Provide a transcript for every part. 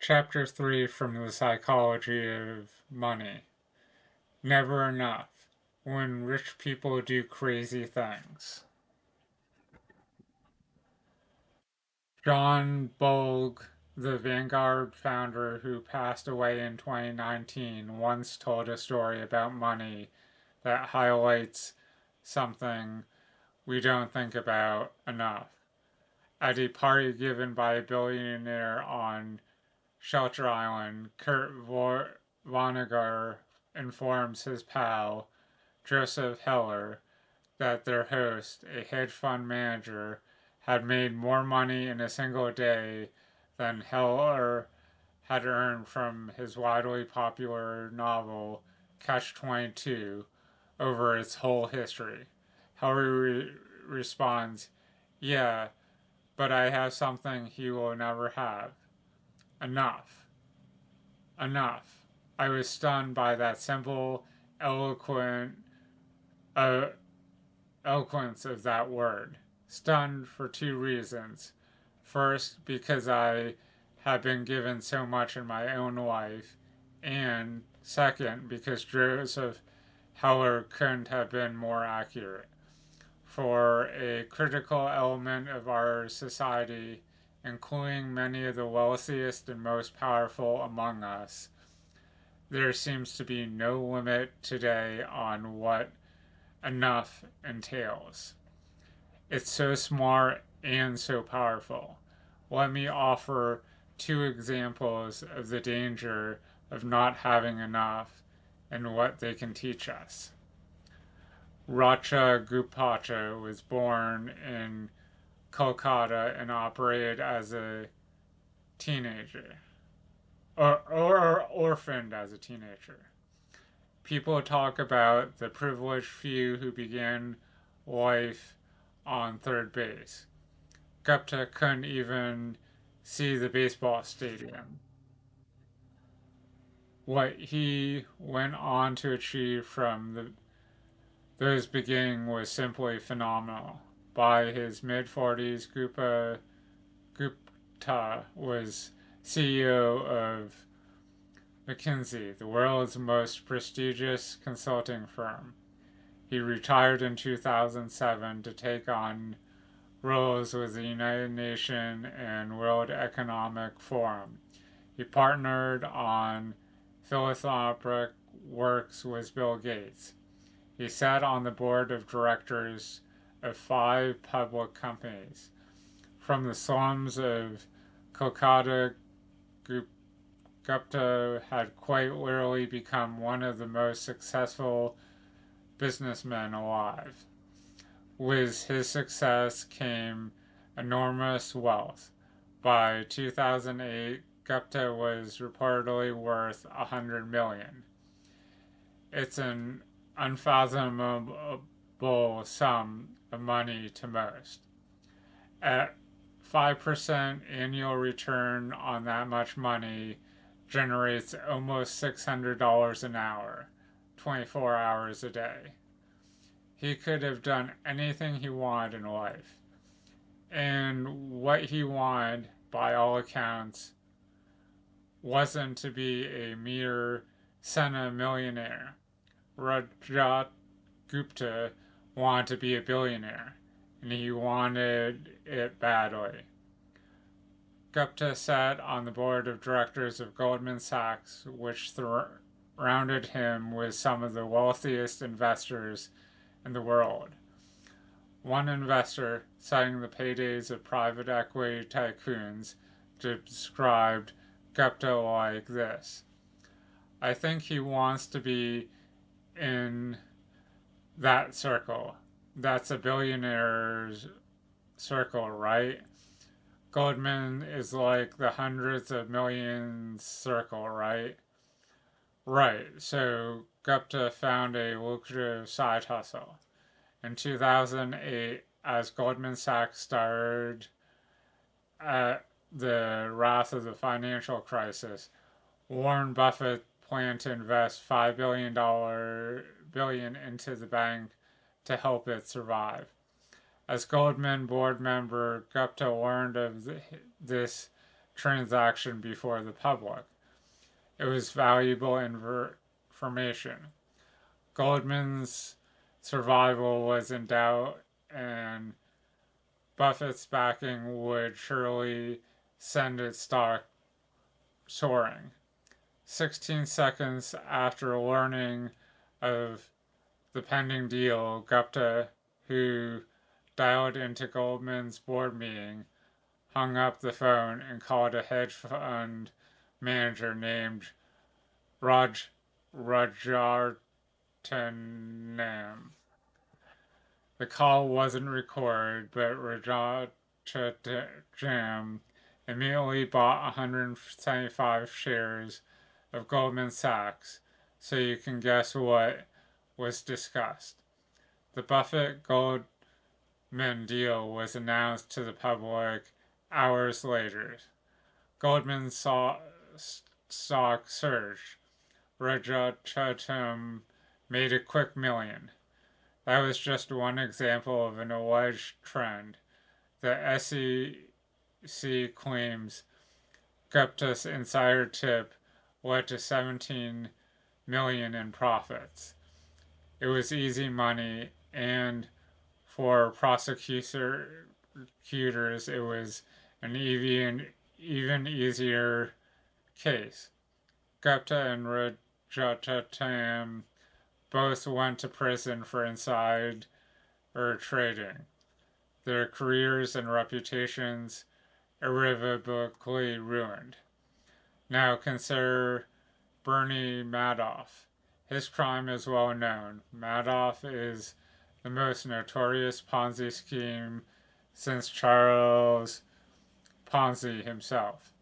Chapter 3 from the Psychology of Money. Never enough. When rich people do crazy things. John Bogle, the Vanguard founder who passed away in 2019, once told a story about money that highlights something we don't think about enough. At a party given by a billionaire on Shelter Island, Kurt Vonnegut informs his pal, Joseph Heller, that their host, a hedge fund manager, had made more money in a single day than Heller had earned from his widely popular novel Catch 22 over its whole history. Heller responds, "Yeah, but I have something he will never have. Enough. Enough." I was stunned by that simple, eloquent uh, eloquence of that word. Stunned for two reasons. First, because I have been given so much in my own life, and second, because Joseph Heller couldn't have been more accurate. For a critical element of our society, including many of the wealthiest and most powerful among us, there seems to be no limit today on what enough entails. It's so smart and so powerful. Let me offer two examples of the danger of not having enough and what they can teach us. Racha Gupta was born in Kolkata and operated as a teenager, or orphaned as a teenager. People talk about the privileged few who began life on third base. Gupta couldn't even see the baseball stadium. What he went on to achieve from those beginnings was simply phenomenal. By his mid 40s, Gupta was CEO of McKinsey, the world's most prestigious consulting firm. He retired in 2007 to take on roles with the United Nations and World Economic Forum. He partnered on philanthropic works with Bill Gates. He sat on the board of directors of 5 public companies. From the slums of Kolkata, Gupta had quite literally become one of the most successful businessmen alive. With his success came enormous wealth. By 2008, Gupta was reportedly worth 100 million. It's an unfathomable sum of money to most. At 5% annual return on that much money generates almost $600 an hour, 24 hours a day. He could have done anything he wanted in life. And what he wanted, by all accounts, wasn't to be a mere Sena millionaire. Rajat Gupta wanted to be a billionaire, and he wanted it badly. Gupta sat on the board of directors of Goldman Sachs, which surrounded him with some of the wealthiest investors in the world. One investor, citing the paydays of private equity tycoons, described Gupta like this: "I think he wants to be in that circle. That's a billionaire's circle, right? Goldman is like the hundreds of millions circle, right?" Right, so Gupta found a lucrative side hustle. In 2008, as Goldman Sachs started at the wrath of the financial crisis, Warren Buffett planned to invest $5 billion into the bank to help it survive. As Goldman board member, Gupta learned of this transaction before the public. It was valuable information. Goldman's survival was in doubt, and Buffett's backing would surely send its stock soaring. 16 seconds after learning of the pending deal, Gupta, who dialed into Goldman's board meeting, hung up the phone and called a hedge fund manager named Raj Rajartanam. The call wasn't recorded, but Rajartanam immediately bought 175 shares of Goldman Sachs, so you can guess what was discussed. The Buffett Goldman deal was announced to the public hours later. Goldman's stock surged. Rajachatam made a quick $1 million. That was just one example of an alleged trend. The SEC claims Gupta's insider tip led to 17 million in profits. It was easy money, and for prosecutors, it was an even easier case. Gupta and Rajatam both went to prison for insider trading. Their careers and reputations irrevocably ruined. Now consider Bernie Madoff. His crime is well known. Madoff is the most notorious Ponzi scheme since Charles Ponzi himself.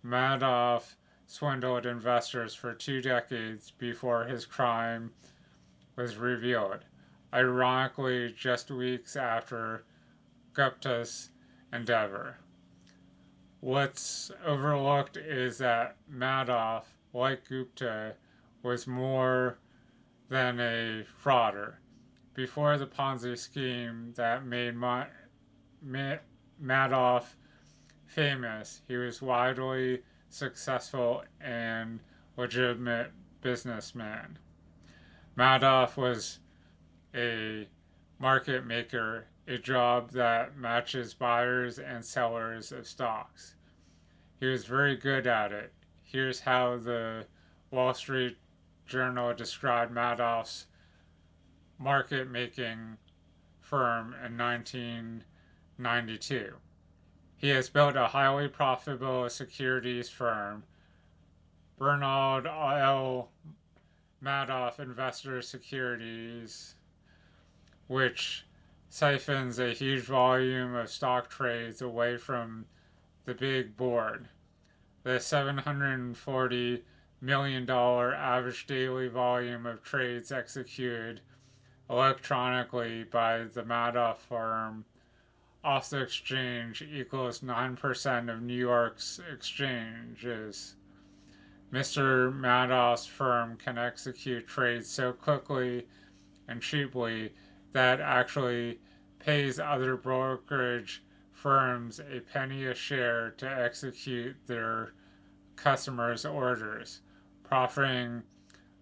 Madoff swindled investors for 2 decades before his crime was revealed, ironically just weeks after Gupta's endeavor. What's overlooked is that Madoff, like Gupta, was more than a frauder. Before the Ponzi scheme that made Madoff famous, he was widely successful and legitimate businessman. Madoff was a market maker, a job that matches buyers and sellers of stocks. He was very good at it. Here's how the Wall Street Journal described Madoff's market making firm in 1992. He has built a highly profitable securities firm, Bernard L. Madoff Investor Securities, which siphons a huge volume of stock trades away from the big board. The $740 million average daily volume of trades executed electronically by the Madoff firm off the exchange equals 9% of New York's exchanges. Mr. Madoff's firm can execute trades so quickly and cheaply that actually pays other brokerage firms a penny a share to execute their customers' orders, profiting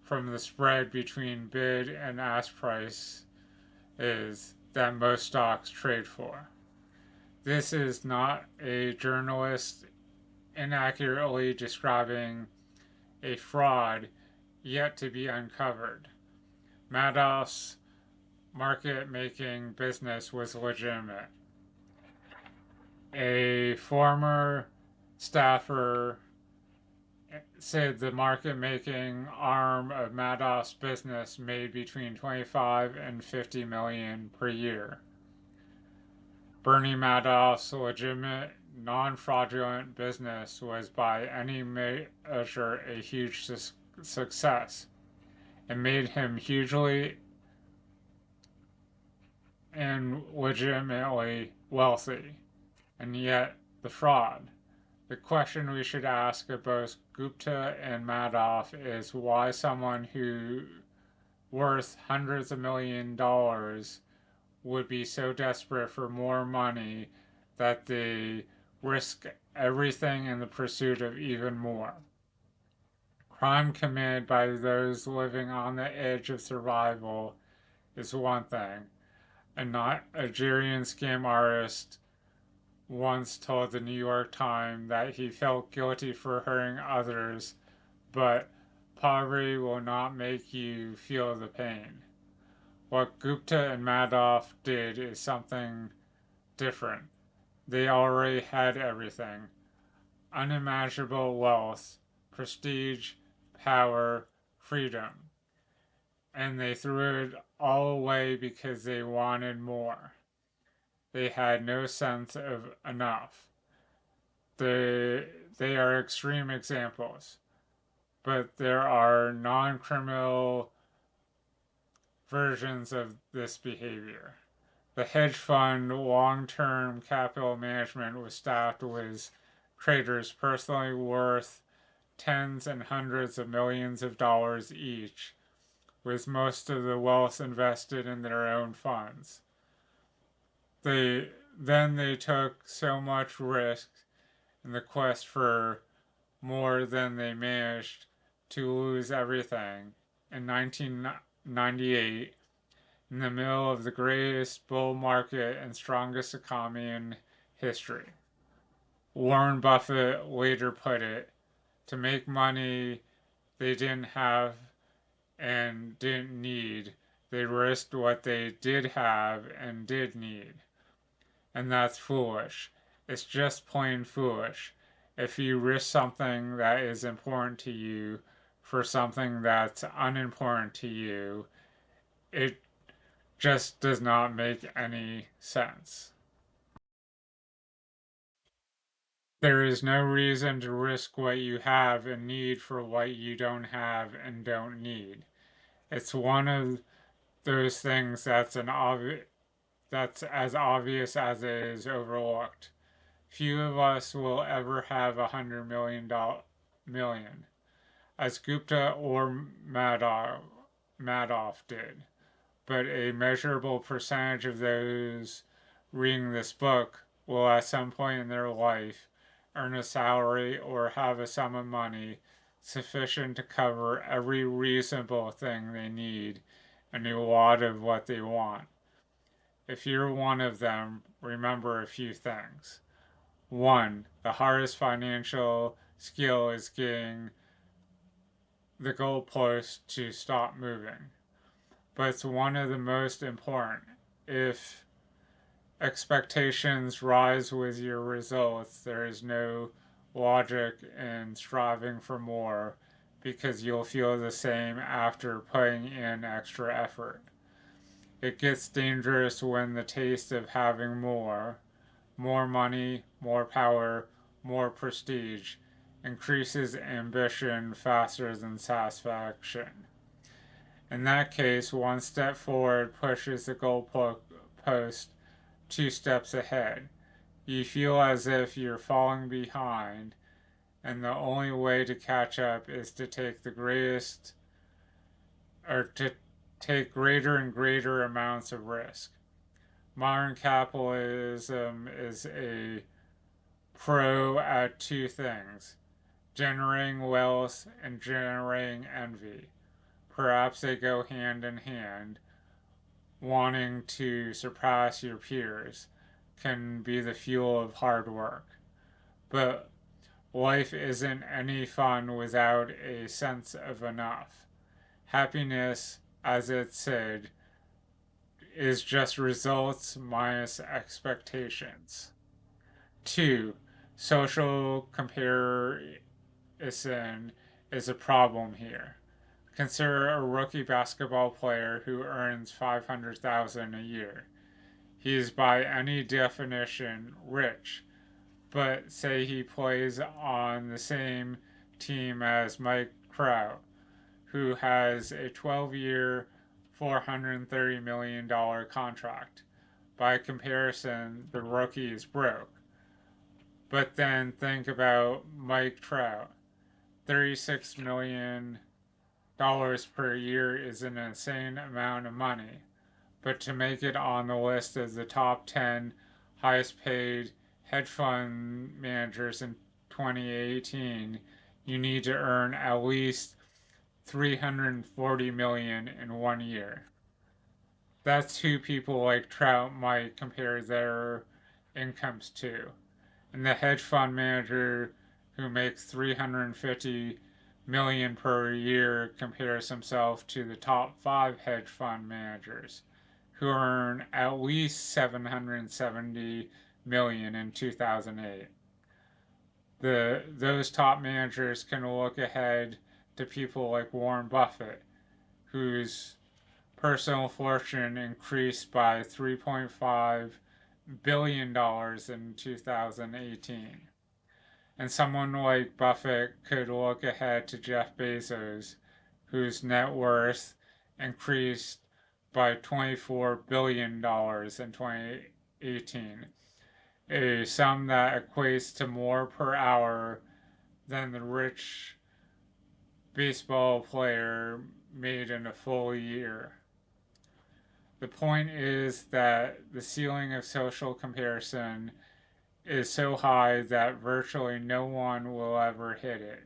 from the spread between bid and ask price is that most stocks trade for. This is not a journalist inaccurately describing a fraud yet to be uncovered. Madoff's market making business was legitimate. A former staffer said the market making arm of Madoff's business made between 25 and 50 million per year. Bernie Madoff's legitimate, non-fraudulent business was by any measure a huge success. It made him hugely and legitimately wealthy. And yet, the fraud. The question we should ask of both Gupta and Madoff is why someone who worth hundreds of $1 millions would be so desperate for more money that they risk everything in the pursuit of even more. Crime committed by those living on the edge of survival is one thing. A Nigerian scam artist once told the New York Times that he felt guilty for hurting others, but poverty will not make you feel the pain. What Gupta and Madoff did is something different. They already had everything: unimaginable wealth, prestige, power, freedom. And they threw it all away because they wanted more. They had no sense of enough. They are extreme examples, but there are non criminal versions of this behavior. The hedge fund long term capital management was staffed with traders personally worth tens and hundreds of millions of dollars each, with most of the wealth invested in their own funds. They took so much risk in the quest for more than they managed to lose everything in 1998, in the middle of the greatest bull market and strongest economy in history. Warren Buffett later put it, to make money they didn't have and didn't need, they risked what they did have and did need. And that's foolish. It's just plain foolish. If you risk something that is important to you for something that's unimportant to you, it just does not make any sense. There is no reason to risk what you have and need for what you don't have and don't need. It's one of those things that's as obvious as it is overlooked. Few of us will ever have $100 million, as Gupta or Madoff did, but a measurable percentage of those reading this book will at some point in their life earn a salary or have a sum of money sufficient to cover every reasonable thing they need and a lot of what they want. If you're one of them, remember a few things. One, the hardest financial skill is getting the goalpost to stop moving, but it's one of the most important. If expectations rise with your results, there is no logic in striving for more because you'll feel the same after putting in extra effort. It gets dangerous when the taste of having more money, more power, more prestige, increases ambition faster than satisfaction. In that case, one step forward pushes the goalpost 2 steps ahead. You feel as if you're falling behind, and the only way to catch up is to take greater and greater amounts of risk. Modern capitalism is a pro at two things: generating wealth and generating envy. Perhaps they go hand in hand. Wanting to surpass your peers can be the fuel of hard work. But life isn't any fun without a sense of enough. Happiness, as it said, is just results minus expectations. 2. Social comparison is a problem here. Consider a rookie basketball player who earns $500,000 a year. He is by any definition rich, but say he plays on the same team as Mike Trout, who has a 12-year, $430 million contract. By comparison, the rookie is broke. But then think about Mike Trout. $36 million per year is an insane amount of money, but to make it on the list of the top 10 highest paid hedge fund managers in 2018, you need to earn at least 340 million in 1 year. That's who people like Trout might compare their incomes to. And the hedge fund manager who makes 350 million per year compares himself to the top 5 hedge fund managers who earn at least 770 million in 2008. Those top managers can look ahead to people like Warren Buffett, whose personal fortune increased by $3.5 billion in 2018. And someone like Buffett could look ahead to Jeff Bezos, whose net worth increased by $24 billion in 2018, a sum that equates to more per hour than the rich baseball player made in a full year. The point is that the ceiling of social comparison is so high that virtually no one will ever hit it,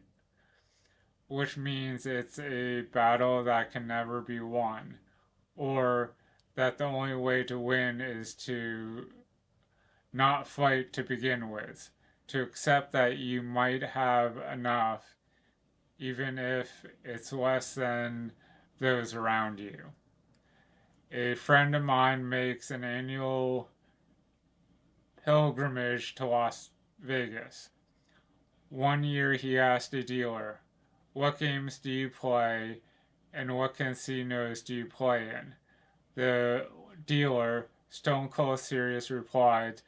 which means it's a battle that can never be won, or that the only way to win is to not fight to begin with, to accept that you might have enough, even if it's less than those around you. A friend of mine makes an annual pilgrimage to Las Vegas. One year he asked a dealer, "What games do you play and what casinos do you play in?" The dealer, stone cold serious, replied,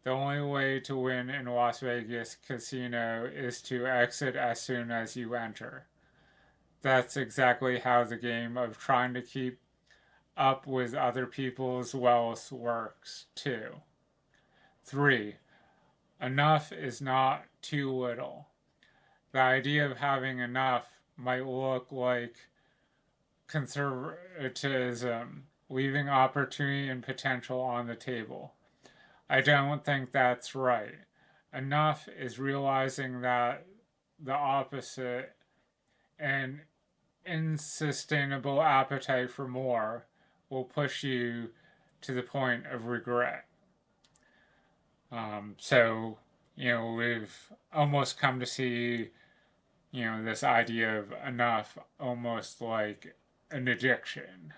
"The only way to win in Las Vegas casino is to exit as soon as you enter." That's exactly how the game of trying to keep up with other people's wealth works, too. 3. Enough is not too little. The idea of having enough might look like conservatism, leaving opportunity and potential on the table. I don't think that's right. Enough is realizing that the opposite, an insustainable appetite for more, will push you to the point of regret. So, we've almost come to see, this idea of enough almost like an addiction.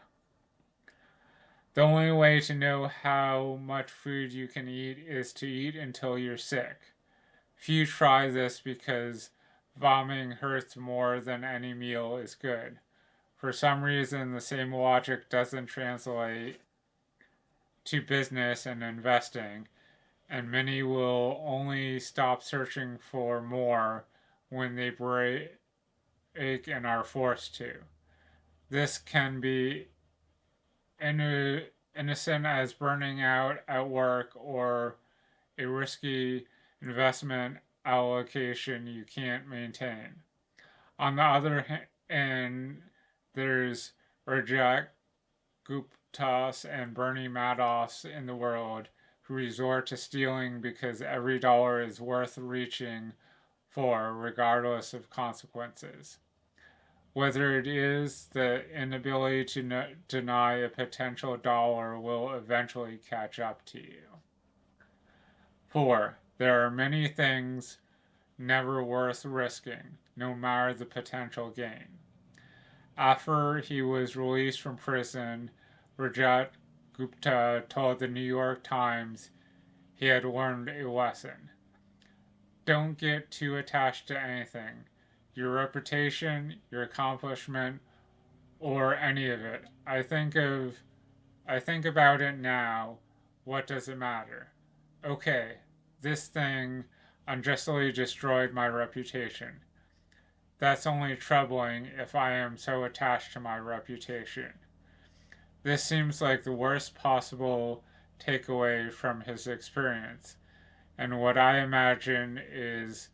The only way to know how much food you can eat is to eat until you're sick. Few try this because vomiting hurts more than any meal is good. For some reason, the same logic doesn't translate to business and investing, and many will only stop searching for more when they break and are forced to. This can be innocent as burning out at work or a risky investment allocation you can't maintain. On the other hand, there's Rajat Guptas and Bernie Madoffs in the world who resort to stealing because every dollar is worth reaching for, regardless of consequences. Whether it is the inability to deny a potential dollar will eventually catch up to you. 4. There are many things never worth risking, no matter the potential gain. After he was released from prison, Rajat Gupta told the New York Times he had learned a lesson. Don't get too attached to anything, your reputation, your accomplishment, or any of it. I think about it now. What does it matter? Okay, this thing unjustly destroyed my reputation. That's only troubling if I am so attached to my reputation. This seems like the worst possible takeaway from his experience, and what I imagine is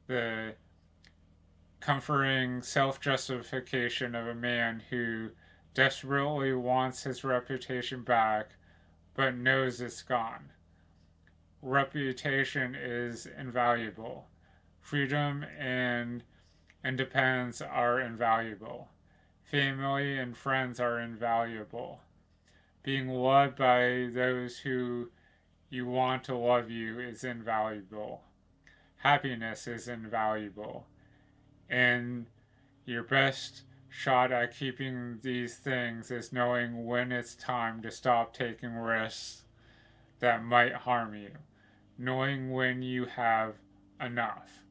the comforting self justification of a man who desperately wants his reputation back but knows it's gone. reputation is invaluable. Freedom and independence are invaluable. Family and friends are invaluable. Being loved by those who you want to love you is invaluable. Happiness is invaluable. And your best shot at keeping these things is knowing when it's time to stop taking risks that might harm you, knowing when you have enough.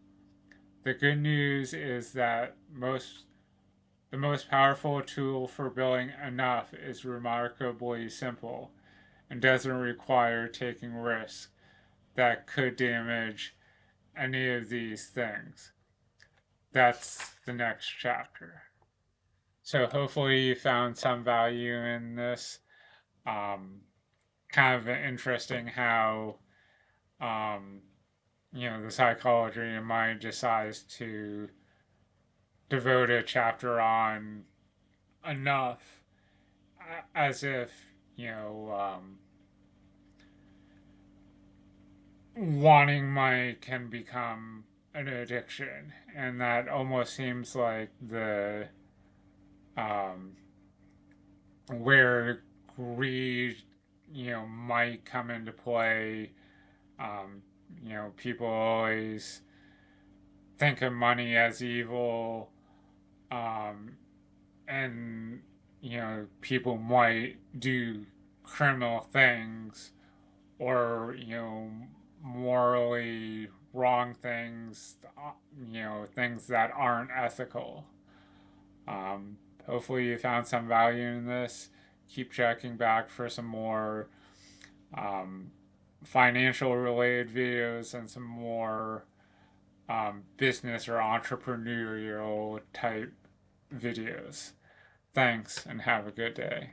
The good news is that the most powerful tool for building enough is remarkably simple and doesn't require taking risks that could damage any of these things. That's the next chapter. So hopefully you found some value in this. Um, Kind of interesting how um, the psychology of mind decides to devote a chapter on enough, as if wanting money can become an addiction, and that almost seems like the um, where greed, might come into play. Um, People always think of money as evil, um, and people might do criminal things or morally wrong things, things that aren't ethical. Um, Hopefully, you found some value in this. Keep checking back for some more um, financial related videos and some more business or entrepreneurial type videos. Thanks and have a good day.